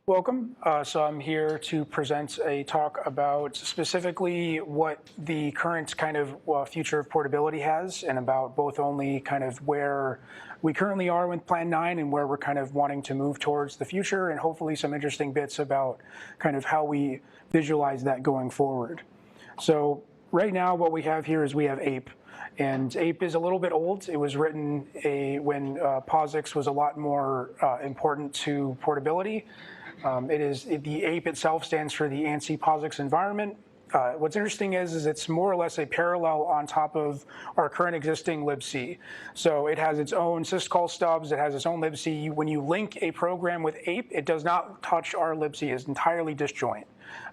Welcome. So I'm here to present a talk about specifically what the current kind of future of portability has, and about both only kind of where we currently are with Plan 9 and where we're kind of wanting to move towards the future, and hopefully some interesting bits about kind of how we visualize that going forward. So right now what we have here is we have APE. And APE is a little bit old. It was written when POSIX was a lot more important to portability. The APE itself stands for the ANSI POSIX environment. What's interesting is it's more or less a parallel on top of our current existing libc. So it has its own syscall stubs, it has its own libc. When you link a program with APE, it does not touch our libc, it's entirely disjoint.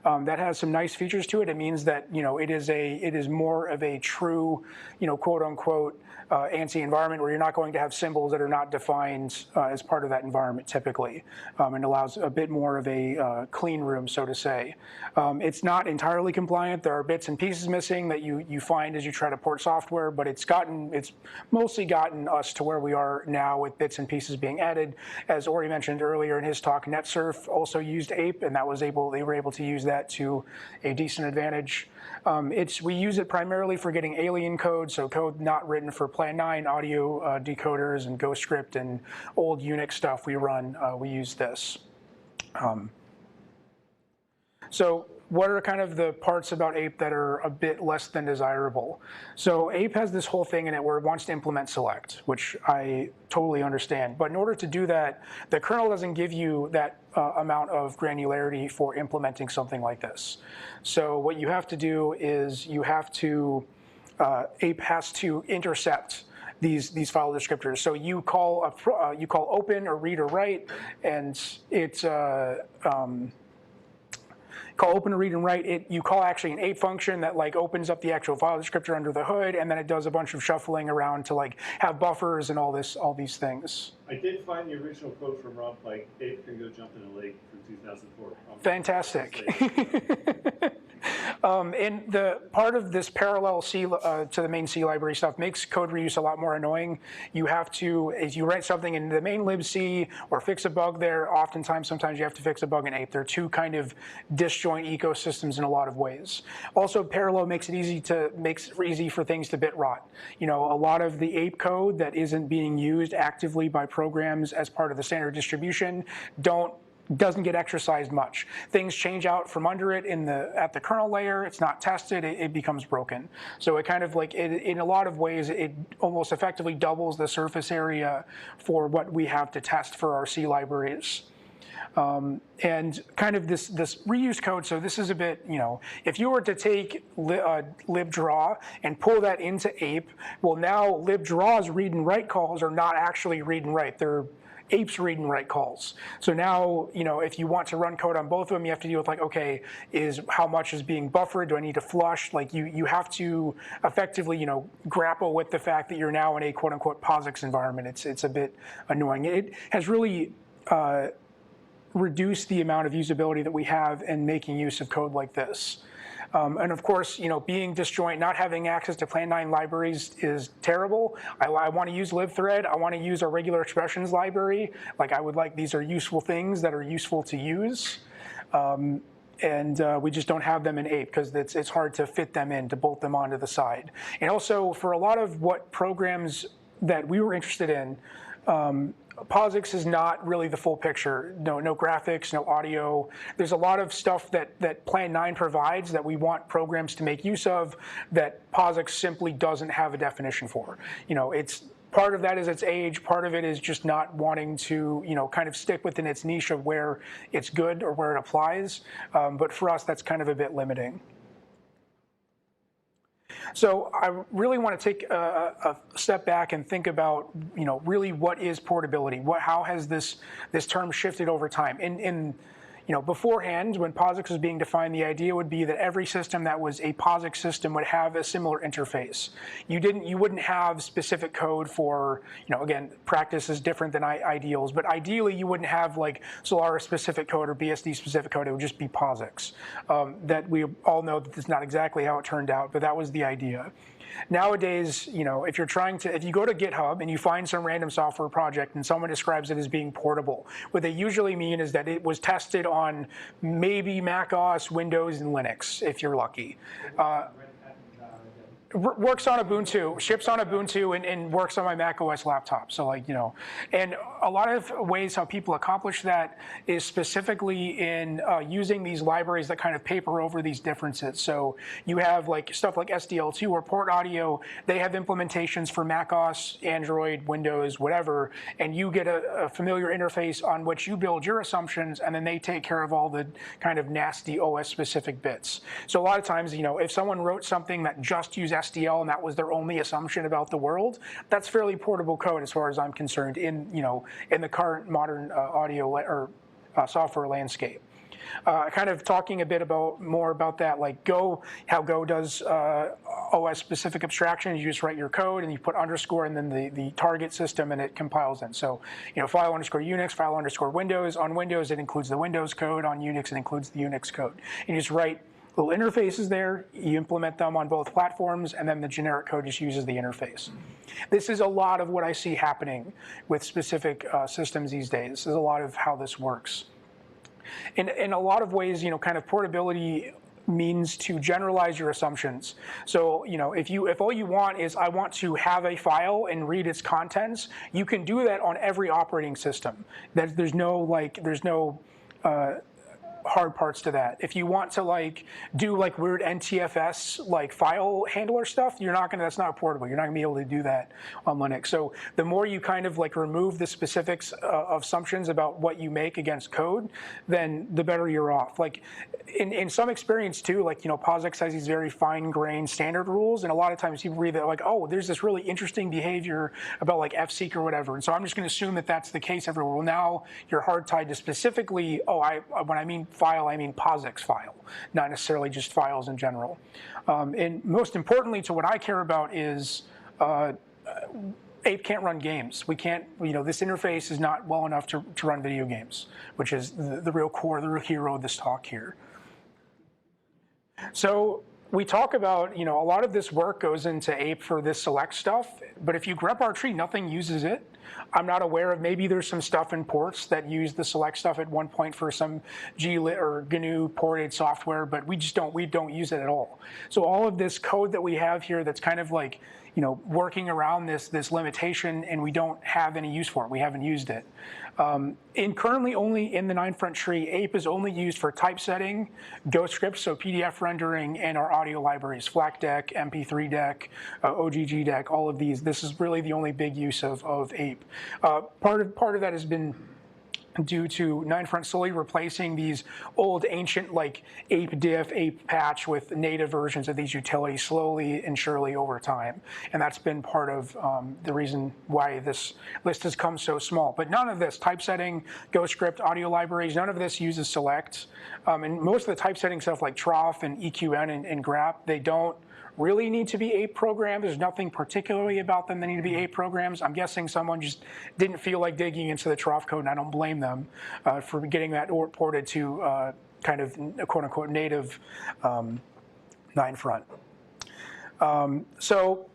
That has some nice features to it. It means that it is more of a true, quote unquote, ANSI environment where you're not going to have symbols that are not defined as part of that environment typically, and allows a bit more of a clean room, so to say. It's not entirely compliant. There are bits and pieces missing that you find as you try to port software, but it's mostly gotten us to where we are now with bits and pieces being added. As Ori mentioned earlier in his talk, NetSurf also used APE, and they were able to use that to a decent advantage. We use it primarily for getting alien code, so code not written for Plan 9, audio decoders and GhostScript and old Unix stuff we run, we use this. So what are kind of the parts about APE that are a bit less than desirable? So APE has this whole thing in it where it wants to implement select, which I totally understand. But in order to do that, the kernel doesn't give you that amount of granularity for implementing something like this. So what you have to do is APE has to intercept these file descriptors. So you call open or read or write, and it's call open or read and write. You call actually an APE function that opens up the actual file descriptor under the hood, and then it does a bunch of shuffling around to have buffers and all these things. I did find the original quote from Rob Pike, APE can go jump in a lake from 2004. Fantastic. And the part of this parallel C to the main C library stuff makes code reuse a lot more annoying. You have to, as you write something in the main libc or fix a bug there, sometimes you have to fix a bug in APE. They're two kind of disjoint ecosystems in a lot of ways. Also, parallel makes it easy for things to bit rot. A lot of the APE code that isn't being used actively by programs as part of the standard distribution doesn't get exercised much. Things change out from under it at the kernel layer. It's not tested. It becomes broken. So it kind of in a lot of ways, it almost effectively doubles the surface area for what we have to test for our C libraries. And kind of this reuse code, so this is a bit, if you were to take libdraw and pull that into APE, well, now libdraw's read and write calls are not actually read and write. They're APE's read and write calls. So now, if you want to run code on both of them, you have to deal with okay, how much is being buffered? Do I need to flush? You have to effectively, grapple with the fact that you're now in a quote unquote POSIX environment. It's a bit annoying. It has really reduced the amount of usability that we have in making use of code like this. And of course, being disjoint, not having access to Plan 9 libraries is terrible. I want to use libthread. I want to use our regular expressions library. These are useful things that are useful to use. And we just don't have them in APE because it's hard to fit them in, to bolt them onto the side. And also, for a lot of what programs that we were interested in, POSIX is not really the full picture. No graphics, no audio. There's a lot of stuff that Plan 9 provides that we want programs to make use of that POSIX simply doesn't have a definition for. It's part of that is its age. Part of it is just not wanting to, kind of stick within its niche of where it's good or where it applies. But for us, that's kind of a bit limiting. So I really want to take a step back and think about, really what is portability? How has this term shifted over time? Beforehand, when POSIX was being defined, the idea would be that every system that was a POSIX system would have a similar interface. You wouldn't have specific code for, again, practice is different than ideals, but ideally you wouldn't have Solaris specific code or BSD specific code. It would just be POSIX. That we all know that that's not exactly how it turned out, but that was the idea. Nowadays, if you go to GitHub and you find some random software project and someone describes it as being portable, what they usually mean is that it was tested on maybe Mac OS, Windows, and Linux, if you're lucky. Works on Ubuntu, ships on Ubuntu, and works on my Mac OS laptop. So and a lot of ways how people accomplish that is specifically in using these libraries that kind of paper over these differences. So you have stuff like SDL2 or Port Audio. They have implementations for Mac OS, Android, Windows, whatever, and you get a familiar interface on which you build your assumptions, and then they take care of all the kind of nasty OS-specific bits. So a lot of times, if someone wrote something that just used SDL and that was their only assumption about the world, that's fairly portable code as far as I'm concerned in the current modern audio or software landscape. Kind of talking a bit more about that, like Go, how Go does OS-specific abstraction. You just write your code and you put underscore and then the target system and it compiles in. So, file underscore Unix, file underscore Windows. On Windows, it includes the Windows code. On Unix, it includes the Unix code. And you just write little interfaces there, you implement them on both platforms, and then the generic code just uses the interface. This is a lot of what I see happening with specific systems these days. This is a lot of how this works. In a lot of ways, kind of portability means to generalize your assumptions. So, if all you want is I want to have a file and read its contents, you can do that on every operating system. There's no hard parts to that. If you want to do weird NTFS file handler stuff, that's not portable. You're not gonna be able to do that on Linux. So the more you kind of remove the specifics of assumptions about what you make against code, then the better you're off. In some experience too, POSIX has these very fine-grained standard rules, and a lot of times people read that oh, there's this really interesting behavior about fseek or whatever, and so I'm just gonna assume that that's the case everywhere. Well, now you're hard tied to specifically, when I mean file, I mean POSIX file, not necessarily just files in general. And most importantly to what I care about is Ape can't run games. We can't, this interface is not well enough to run video games, which is the real core, the real hero of this talk here. So we talk about, a lot of this work goes into Ape for this select stuff, but if you grep our tree, nothing uses it. I'm not aware of, maybe there's some stuff in ports that use the select stuff at one point for some GLIT or GNU ported software, but we don't use it at all. So all of this code that we have here that's kind of working around this limitation, and we don't have any use for it. We haven't used it. Currently only in the 9-front tree, Ape is only used for typesetting, GoScript, so PDF rendering, and our audio libraries, FLAC deck, MP3 deck, OGG deck, all of these. This is really the only big use of Ape. Part of that has been due to 9-front slowly replacing these old ancient ape diff, ape patch with native versions of these utilities slowly and surely over time. And that's been part of the reason why this list has come so small. But none of this, typesetting, GoScript, audio libraries, none of this uses select. And most of the typesetting stuff like troff and EQN and grep, they don't really need to be Ape programs. There's nothing particularly about them that need to be Ape programs. I'm guessing someone just didn't feel like digging into the troff code, and I don't blame them for getting that ported to kind of quote-unquote native 9-front. So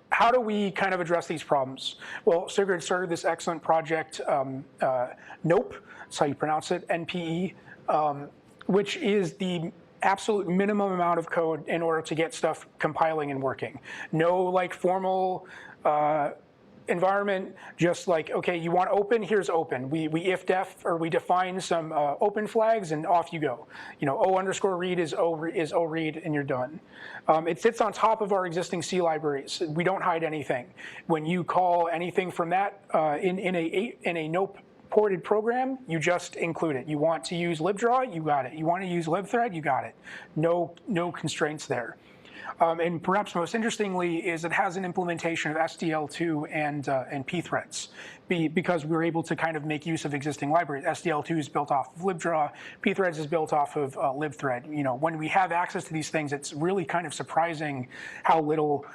how do we kind of address these problems? Well, Sigrid started this excellent project, NOPE, that's how you pronounce it, NPE, which is the absolute minimum amount of code in order to get stuff compiling and working. No formal environment, just okay, you want open, here's open. We if-def, or we define some open flags, and off you go. O_read is O read, and you're done. It sits on top of our existing C libraries. We don't hide anything. When you call anything from that in a NOPE ported program, you just include it. You want to use libdraw, you got it. You want to use libthread, you got it. No constraints there. And perhaps most interestingly is it has an implementation of SDL2 and pthreads, because we're able to kind of make use of existing libraries. SDL2 is built off of libdraw, pthreads is built off of libthread. When we have access to these things, it's really kind of surprising how little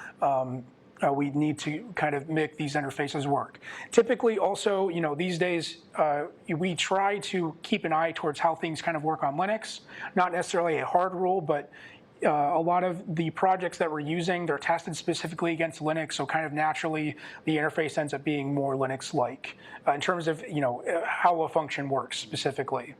we need to kind of make these interfaces work. Typically also, these days, we try to keep an eye towards how things kind of work on Linux. Not necessarily a hard rule, but a lot of the projects that we're using, they're tested specifically against Linux, so kind of naturally the interface ends up being more Linux-like in terms of how a function works specifically.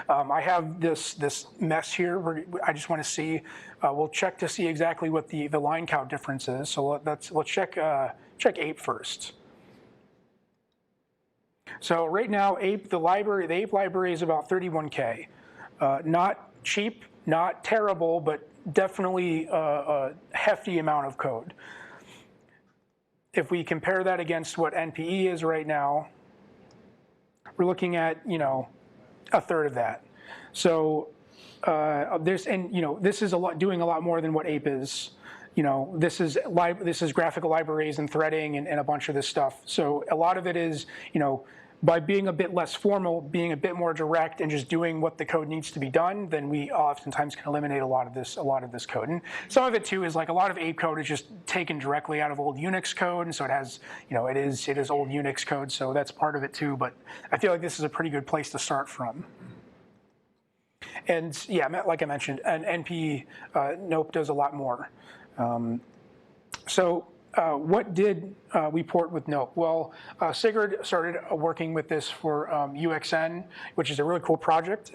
I have this mess here where I just want to see. We'll check to see exactly what the line count difference is. So let's check ape first. So right now, the ape library is about 31K. Not cheap, not terrible, but definitely a hefty amount of code. If we compare that against what NPE is right now, we're looking at a third of that. So this is doing a lot more than what ape is. This is graphical libraries and threading and a bunch of this stuff. So a lot of it is by being a bit less formal, being a bit more direct, and just doing what the code needs to be done, then we oftentimes can eliminate a lot of this code. And some of it too is like a lot of ape code is just taken directly out of old Unix code, and so it has, it is old Unix code, so that's part of it too. But I feel like this is a pretty good place to start from. And yeah, like I mentioned, an NP Nope does a lot more. What did we port with Nope? Well, Sigurd started working with this for UXN, which is a really cool project.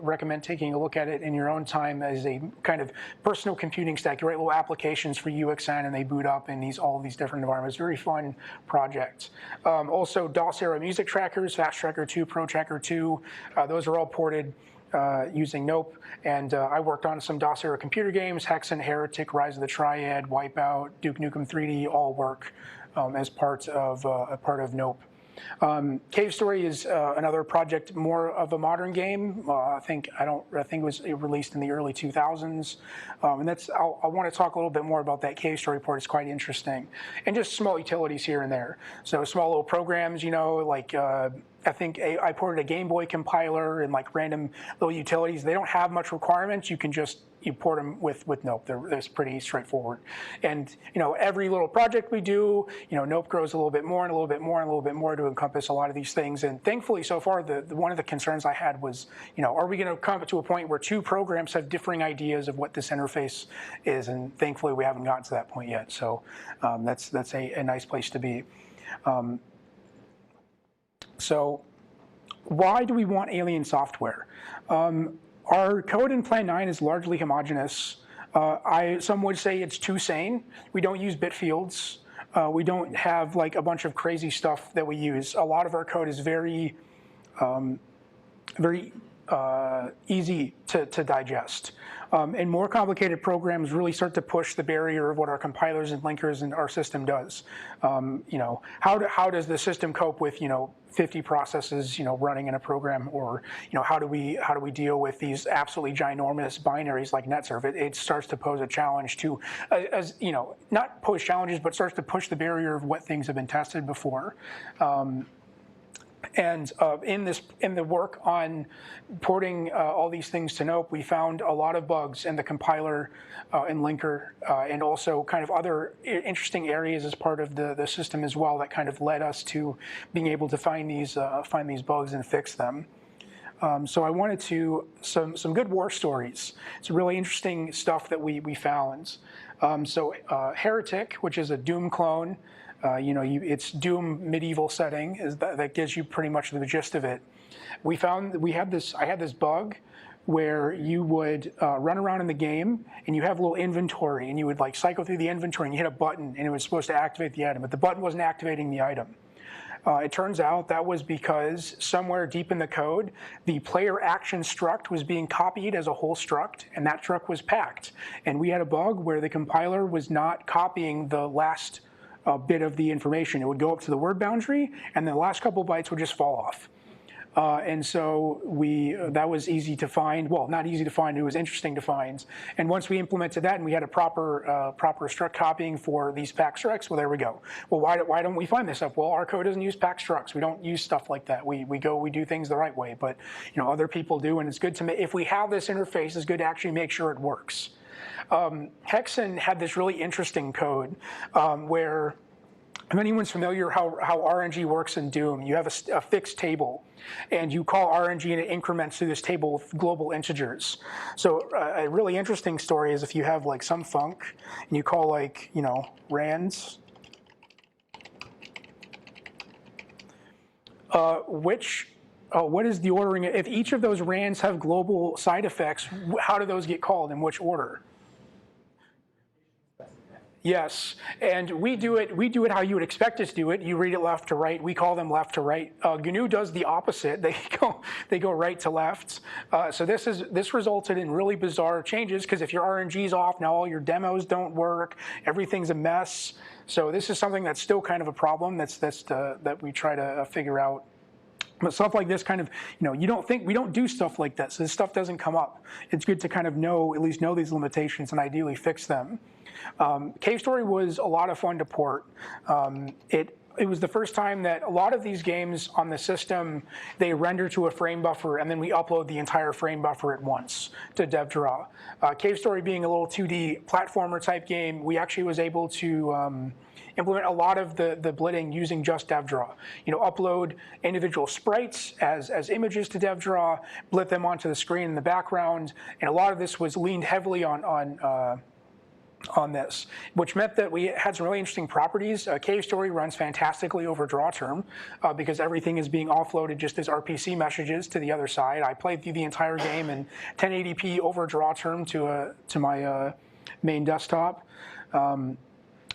Recommend taking a look at it in your own time as a kind of personal computing stack. You write little applications for UXN and they boot up in all these different environments. Very fun project. Also, DOS era music trackers, Fast Tracker 2, Pro Tracker 2, those are all ported using Nope, and I worked on some DOS era computer games, Hexen, Heretic, Rise of the Triad, Wipeout, Duke Nukem 3D, all work as part of Nope. Cave Story is another project, more of a modern game. I think it was released in the early 2000s, and I want to talk a little bit more about that Cave Story port. It's quite interesting, and just small utilities here and there. So small little programs, like I think I ported a Game Boy compiler and like random little utilities. They don't have much requirements. You port them with Nope. They're pretty straightforward. And every little project we do, Nope grows a little bit more and a little bit more and a little bit more to encompass a lot of these things. And thankfully, so far, one of the concerns I had was, are we going to come to a point where two programs have differing ideas of what this interface is? And thankfully, we haven't gotten to that point yet. So that's a nice place to be. So why do we want alien software? Our code in Plan 9 is largely homogeneous. Some would say it's too sane. We don't use bit fields. We don't have like a bunch of crazy stuff that we use. A lot of our code is very easy to digest. And more complicated programs really start to push the barrier of what our compilers and linkers and our system does. How does the system cope with 50 processes not in a program, or how do we deal with these absolutely ginormous binaries like netserv? It starts to pose a challenge to, not pose challenges, but starts to push the barrier of what things have been tested before. And in the work on porting all these things to Nope, we found a lot of bugs in the compiler and linker, and also kind of other interesting areas as part of the system as well that kind of led us to being able to find these bugs and fix them. So I wanted some good war stories. It's really interesting stuff that we found. Heretic, which is a Doom clone. It's Doom medieval setting. That gives you pretty much the gist of it. I had this bug where you would run around in the game and you have a little inventory and you would like cycle through the inventory and you hit a button and it was supposed to activate the item, but the button wasn't activating the item. It turns out that was because somewhere deep in the code, the player action struct was being copied as a whole struct, and that struct was packed. And we had a bug where the compiler was not copying the last bit of the information. It would go up to the word boundary, and the last couple bytes would just fall off. And so that was easy to find. Well, not easy to find. It was interesting to find. And once we implemented that, and we had a proper struct copying for these pack structs, well, there we go. Well, why don't we find this stuff? Well, our code doesn't use pack structs. We don't use stuff like that. We do things the right way, but other people do, and it's good to if we have this interface, it's good to actually make sure it works. Hexen had this really interesting code where if anyone's familiar how RNG works in Doom, you have a fixed table, and you call RNG and it increments through this table of global integers. So a really interesting story is if you have like some func, and you call like, you know, rands, what is the ordering? If each of those rands have global side effects, how do those get called, in which order? Yes, and we do it how you would expect us to do it. You read it left to right. We call them left to right. GNU does the opposite. They go right to left. So this resulted in really bizarre changes, because if your RNG's off, now all your demos don't work. Everything's a mess. So this is something that's still kind of a problem that we try to figure out. But stuff like this kind of, you know, we don't do stuff like this. This stuff doesn't come up. It's good to kind of at least know these limitations and ideally fix them. Cave Story was a lot of fun to port. It was the first time that a lot of these games on the system, they render to a frame buffer, and then we upload the entire frame buffer at once to DevDraw. Cave Story being a little 2D platformer type game, we actually was able to implement a lot of the blitting using just DevDraw. You know, upload individual sprites as images to DevDraw, blit them onto the screen in the background, and a lot of this was leaned heavily on this, which meant that we had some really interesting properties. Cave Story runs fantastically over draw term because everything is being offloaded just as RPC messages to the other side. I played through the entire game in 1080p over draw term to my main desktop.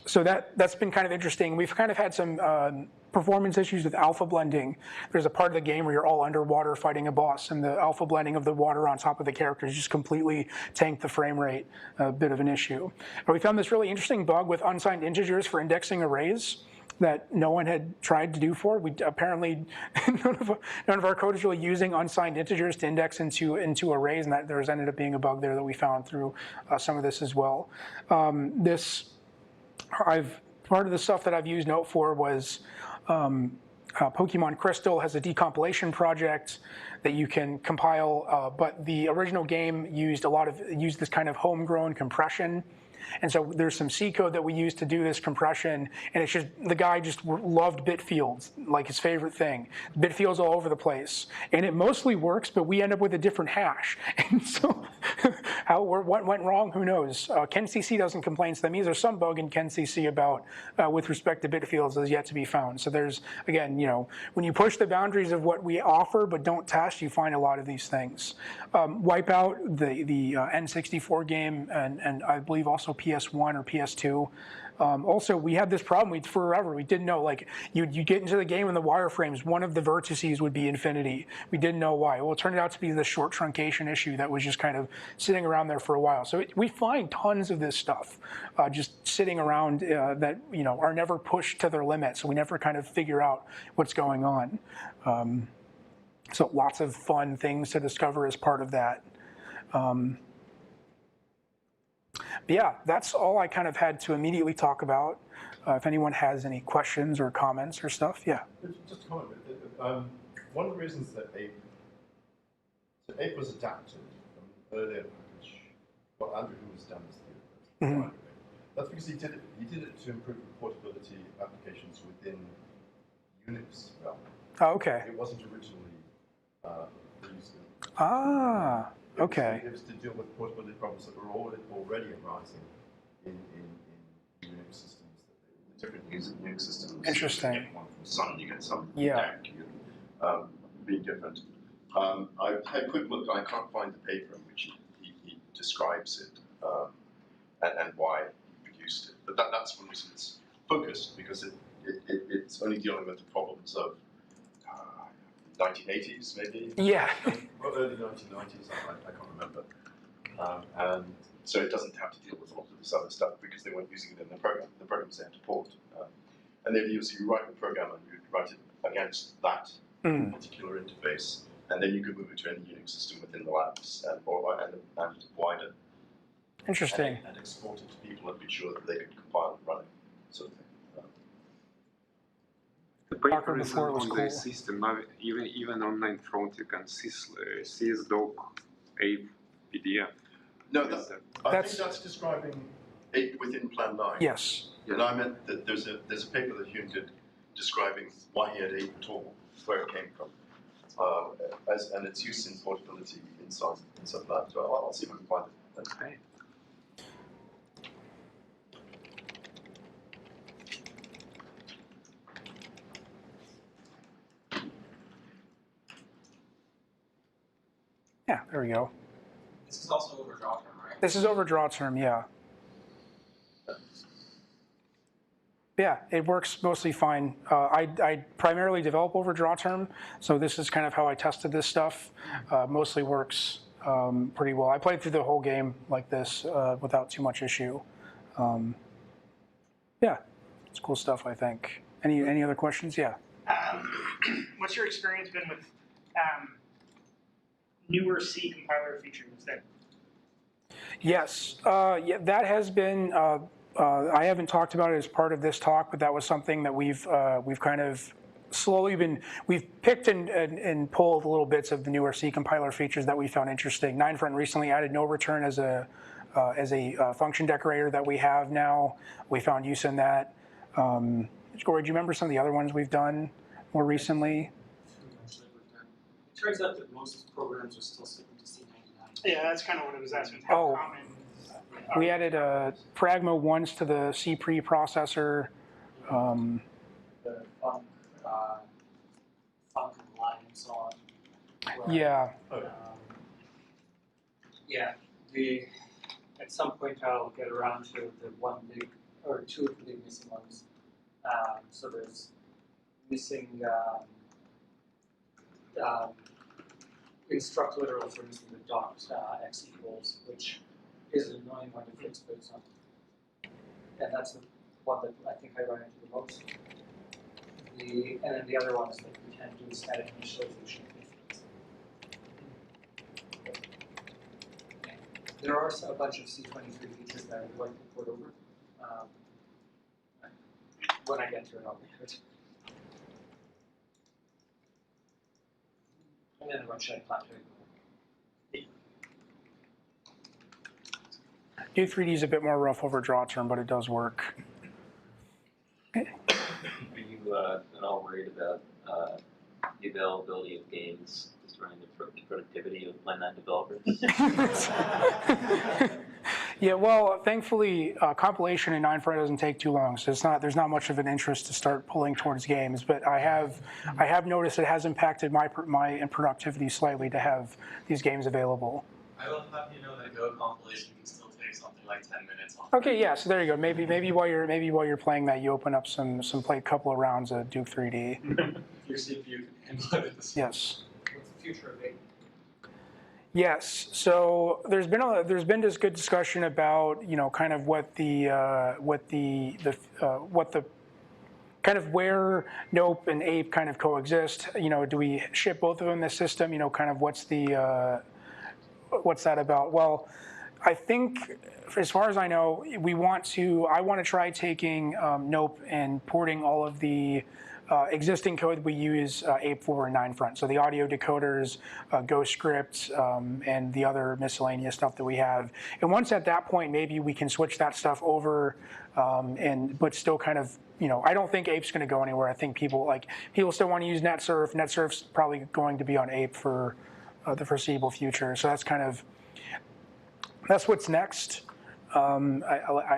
So that's been kind of interesting. We've kind of had some performance issues with alpha blending. There's a part of the game where you're all underwater fighting a boss, and the alpha blending of the water on top of the characters just completely tanked the frame rate, a bit of an issue. But we found this really interesting bug with unsigned integers for indexing arrays that no one had tried to do before. We apparently none of our code is really using unsigned integers to index into arrays, and that there's ended up being a bug there that we found through some of this as well. Part of the stuff that I've used Note for was Pokemon Crystal has a decompilation project that you can compile, but the original game used this kind of homegrown compression. And so there's some C code that we use to do this compression, and it's just, the guy just loved bit fields, like his favorite thing. Bit fields all over the place. And it mostly works, but we end up with a different hash. And so what went wrong, who knows? KenCC doesn't complain, so that means there's some bug in KenCC about, with respect to bit fields, that is yet to be found. So there's, again, you know, when you push the boundaries of what we offer but don't test, you find a lot of these things. Wipeout, the N64 game, and I believe also PS1 or PS2. Also, we had this problem forever. We didn't know, like, you get into the game and the wireframes, one of the vertices would be infinity. We didn't know why. Well, it turned out to be the short truncation issue that was just kind of sitting around there for a while. So we find tons of this stuff just sitting around that, you know, are never pushed to their limit. So we never kind of figure out what's going on. So lots of fun things to discover as part of that. But yeah, that's all I kind of had to immediately talk about. If anyone has any questions or comments or stuff, yeah. Just a comment. One of the reasons that Ape was adapted from an earlier package, what Andrew was done is the that's because he did it to improve the portability applications within Unix realm. Oh, okay. It wasn't originally used. Okay. It was to deal with portability problems that were already arising in Unix systems. The different Unix systems. Interesting. You get one from Sun, you get some Yeah. DEC, be different. I had a quick look. I can't find the paper in which he describes it and why he produced it. But that's one reason it's focused, because it's only dealing with the problems of 1980s, maybe? Yeah. Or early 1990s, I can't remember. And so it doesn't have to deal with a lot of this other stuff because they weren't using it in the program. The program's there to port. And then you write the program and you write it against that particular interface, and then you could move it to any Unix system within the labs and wider. Interesting. And export it to people and be sure that they could compile and run it, sort of thing. The paper Parker is before on was the cool. system now. Even on Ninth Front, you can see CSDoc Ape PDF. No, I think that's describing Ape within Plan 9. Yes. Yeah, no, I meant that there's a paper that Hume did describing why he had ape at all, where it came from, and its use in portability inside that. So I'll see if I can find it. Okay. Yeah, there we go. This is also overdraw term, right? This is overdraw term, yeah. Yeah, it works mostly fine. I primarily develop overdraw term, so this is kind of how I tested this stuff. Mostly works pretty well. I played through the whole game like this without too much issue. Yeah, it's cool stuff, I think. Any other questions? Yeah. What's your experience been with newer C compiler features that? Yes, yeah, that has been. I haven't talked about it as part of this talk, but that was something that we've kind of slowly we've picked and pulled little bits of the newer C compiler features that we found interesting. 9front recently added no return as a function decorator that we have now. We found use in that. Corey, do you remember some of the other ones we've done more recently? It turns out that most programs are still sticking to C99. Yeah, that's kind of what I was asking. How Oh. common? We added pragma ones to the C preprocessor. The funk and line and so on. Yeah, Yeah, at some point I'll get around to the one big, or two of the big missing ones. So there's missing instruct literal for missing the dot x equals, which is an annoying one to fix, but it's not. And that's the one that I think I run into the most. And then the other one is that we can't do static initialization. There are a bunch of C23 features that I would like to port over. When I get to it, I'll do it. And then run check plateau. Duke 3D is a bit more rough overdraw term, but it does work. Are you at all worried about the availability of games destroying the productivity of Line9 developers? Yeah, well, thankfully, compilation in 9front doesn't take too long, so there's not much of an interest to start pulling towards games. But I have noticed it has impacted my productivity slightly to have these games available. I will have you know that Go compilation can still take something like 10 minutes off. Okay, yeah, so there you go. Maybe while you're playing that, you open up play a couple of rounds of Duke 3D. Your CPU can handle it at the same. Yes. What's the future of it? Yes. So there's been this good discussion about kind of what the kind of where Nope and Ape kind of coexist. Do we ship both of them in the system? Kind of what's that about? Well, I think as far as I know, I want to try taking Nope and porting all of the existing code we use Ape for in 9front. So the audio decoders, Go scripts, and the other miscellaneous stuff that we have. And once at that point, maybe we can switch that stuff over, but still kind of, I don't think Ape's going to go anywhere. I think people still want to use NetSurf. NetSurf's probably going to be on Ape for the foreseeable future. So that's what's next. In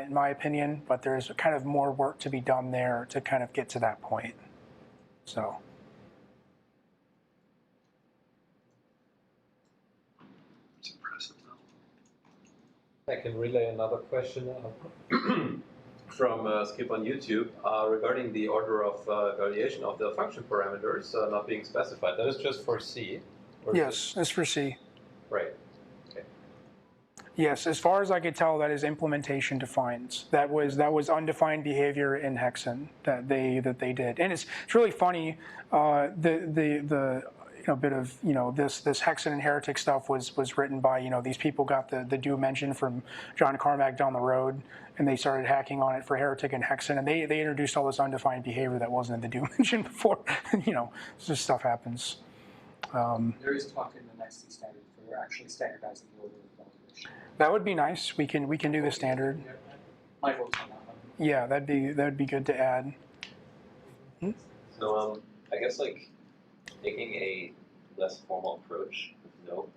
my opinion, but there's kind of more work to be done there to kind of get to that point. So. It's impressive though. I can relay another question from Skip on YouTube regarding the order of variation of the function parameters not being specified. That is just for C? Yes, it's for C. Right. Yes, as far as I could tell, that is implementation defines. That was undefined behavior in Hexen that they did, and it's really funny. The bit of this Hexen and heretic stuff was written by these people got the Doom engine from John Carmack down the road, and they started hacking on it for heretic and Hexen, and they introduced all this undefined behavior that wasn't in the Doom engine before. This stuff happens. There is talk in the next C standard for actually standardizing the order of validation. That would be nice. We can do the standard. My vote's on that one. Yeah, that'd be good to add. So I guess like taking a less formal approach with Nope.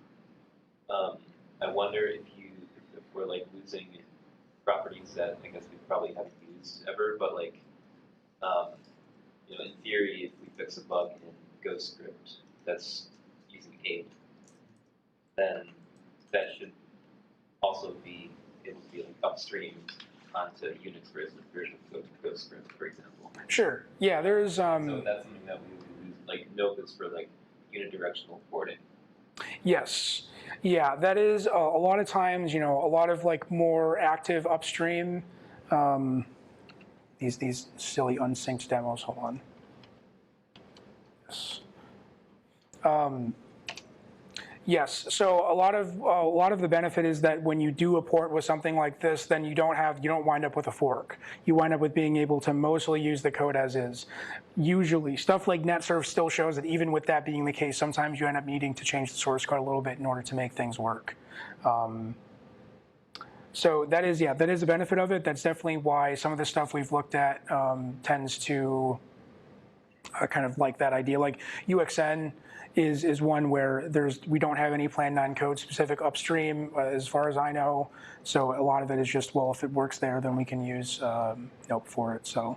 I wonder if we're like losing properties that I guess we probably haven't used ever, but like in theory, if we fix a bug in GoScript that's using ape, then that should also be able to be like upstream onto Unix version of GoScript, for example. Sure. Yeah, there's. So that's something that we would use. Like Nope is for like unidirectional porting. Yes. Yeah, that is a lot of times. A lot of like more active upstream. These silly unsynced demos. Hold on. Yes. Yes. So a lot of the benefit is that when you do a port with something like this, then you don't wind up with a fork. You wind up with being able to mostly use the code as is. Usually, stuff like NetSurf still shows that even with that being the case, sometimes you end up needing to change the source code a little bit in order to make things work. So that is a benefit of it. That's definitely why some of the stuff we've looked at tends to kind of like that idea. Like UXN is one where we don't have any Plan 9 code specific upstream as far as I know. So a lot of it is just, well, if it works there, then we can use Nope for it. So I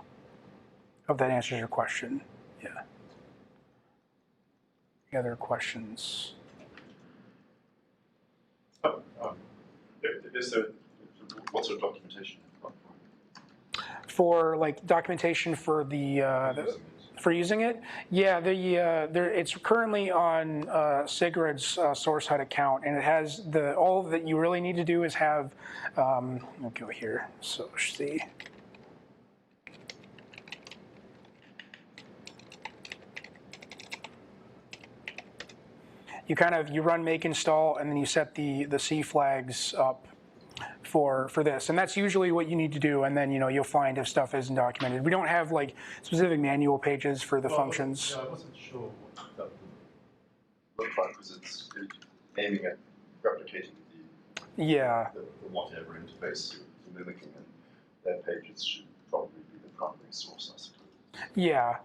hope that answers your question. Yeah. Any other questions? What sort of documentation? For like documentation for the for using it, yeah, it's currently on Sigrid's source HUD account, and it has all that you really need to do is have. Let me go here. So see. You run make install, and then you set the C flags up for this, and that's usually what you need to do. And then you'll find if stuff isn't documented. We don't have like specific manual pages for the functions. I wasn't sure what that would look like because it's aiming at replicating the whatever interface you're mimicking, and their pages should probably be the primary source, I suppose. Yeah,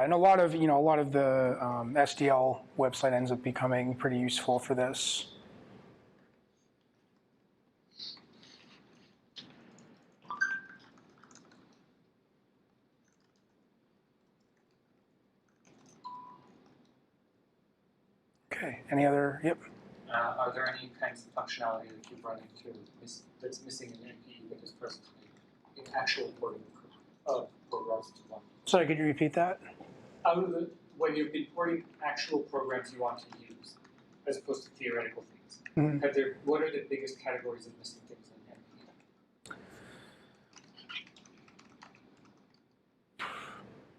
and a lot of the SDL website ends up becoming pretty useful for this. Okay, any other, yep. Are there any kinds of functionality that you've run into that's missing in NPE that is present in actual porting of programs to one? Sorry, could you repeat that? When you've been porting actual programs you want to use, as opposed to theoretical things, what are the biggest categories of missing things in NPE?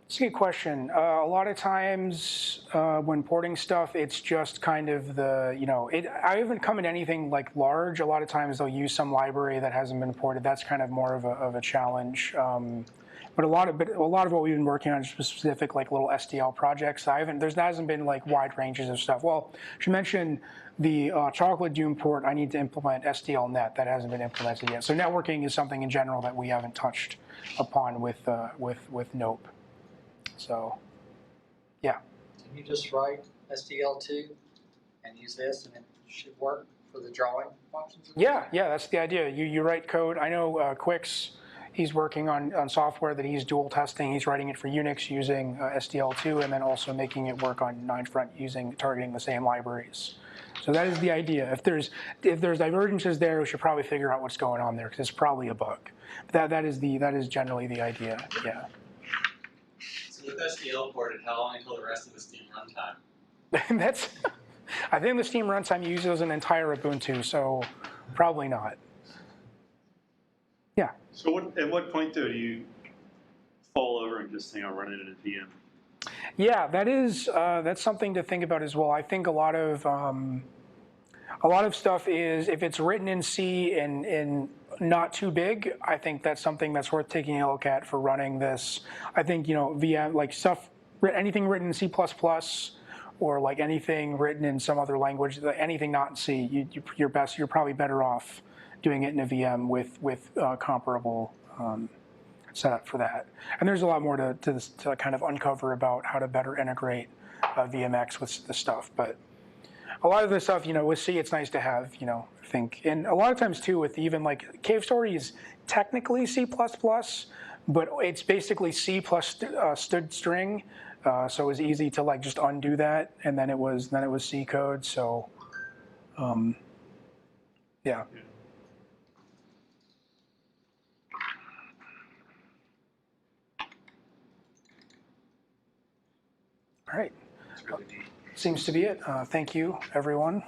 It's a good question. A lot of times when porting stuff, it's just kind of I haven't come in anything like large. A lot of times they'll use some library that hasn't been ported. That's kind of more of a challenge. But a lot of what we've been working on is specific like little SDL projects. There hasn't been like wide ranges of stuff. Well, I should mention the Chocolate Doom port. I need to implement SDLNet. That hasn't been implemented yet. So networking is something in general that we haven't touched upon with Nope. So, yeah. Can you just write SDL2 and use this, and it should work for the drawing functions? Yeah, that's the idea. You write code. I know Quix, he's working on software that he's dual testing. He's writing it for Unix using SDL2, and then also making it work on 9front targeting the same libraries. So that is the idea. If there's divergences there, we should probably figure out what's going on there because it's probably a bug. But that is generally the idea. Yeah. With SDL ported, how long until the rest of the Steam runtime? I think the Steam runtime uses an entire Ubuntu, so probably not. Yeah. So at what point though do you fall over and just run it in a VM? Yeah, that's something to think about as well. I think a lot of stuff is if it's written in C and not too big, I think that's something that's worth taking a look at for running this. I think VM like stuff, anything written in C++ or like anything written in some other language, anything not in C, you're probably better off doing it in a VM with comparable set up for that. And there's a lot more to kind of uncover about how to better integrate VMX with the stuff. But a lot of the stuff, with C, it's nice to have, I think. And a lot of times, too, with even like Cave Story is technically C++, but it's basically C plus std string. So it was easy to like just undo that, and then it was C code. So, yeah. All right. It's really deep. Seems to be it. Thank you, everyone.